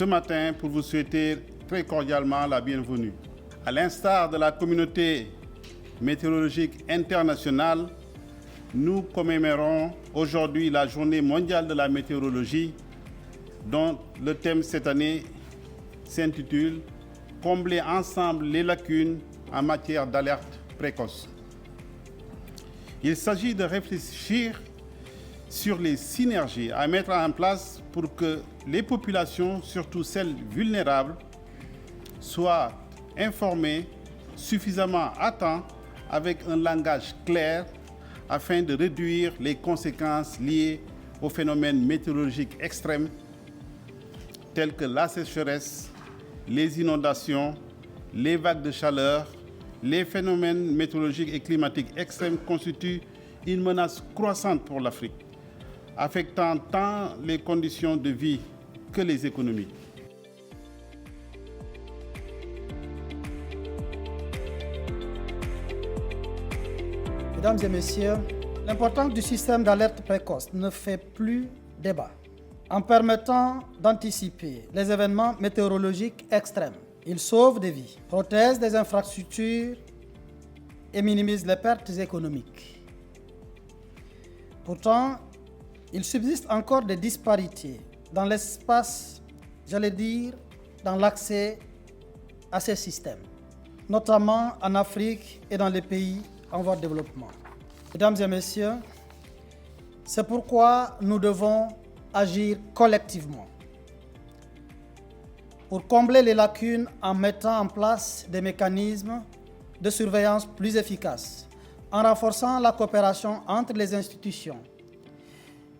ce matin pour vous souhaiter très cordialement la bienvenue. À l'instar de la communauté météorologique internationale, nous commémorons aujourd'hui la Journée mondiale de la météorologie, dont le thème cette année s'intitule « Combler ensemble les lacunes en matière d'alerte précoce ». Il s'agit de réfléchir sur les synergies à mettre en place pour que les populations, surtout celles vulnérables, soient informées suffisamment à temps avec un langage clair afin de réduire les conséquences liées aux phénomènes météorologiques extrêmes tels que la sécheresse, les inondations, les vagues de chaleur. Les phénomènes météorologiques et climatiques extrêmes constituent une menace croissante pour l'Afrique, affectant tant les conditions de vie que les économies. Mesdames et messieurs, l'importance du système d'alerte précoce ne fait plus débat. En permettant d'anticiper les événements météorologiques extrêmes, il sauve des vies, protège des infrastructures et minimise les pertes économiques. Pourtant, il subsiste encore des disparités dans l'espace, dans l'accès à ces systèmes, notamment en Afrique et dans les pays en voie de développement. Mesdames et messieurs, c'est pourquoi nous devons agir collectivement pour combler les lacunes en mettant en place des mécanismes de surveillance plus efficaces, en renforçant la coopération entre les institutions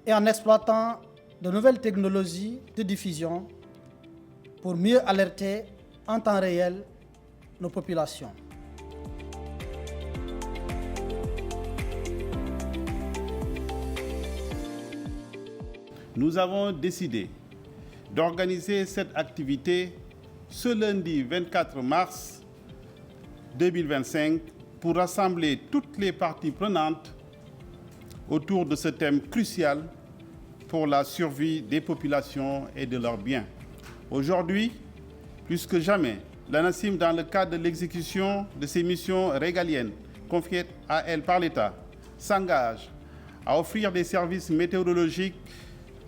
et en exploitant de nouvelles technologies de diffusion pour mieux alerter en temps réel nos populations. Nous avons décidé d'organiser cette activité ce lundi 24 mars 2025 pour rassembler toutes les parties prenantes autour de ce thème crucial pour la survie des populations et de leurs biens. Aujourd'hui, plus que jamais, l'ANACIM, dans le cadre de l'exécution de ses missions régaliennes confiées à elle par l'État, s'engage à offrir des services météorologiques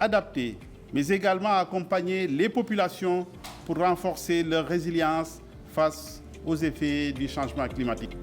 adaptés, mais également à accompagner les populations pour renforcer leur résilience face aux effets du changement climatique.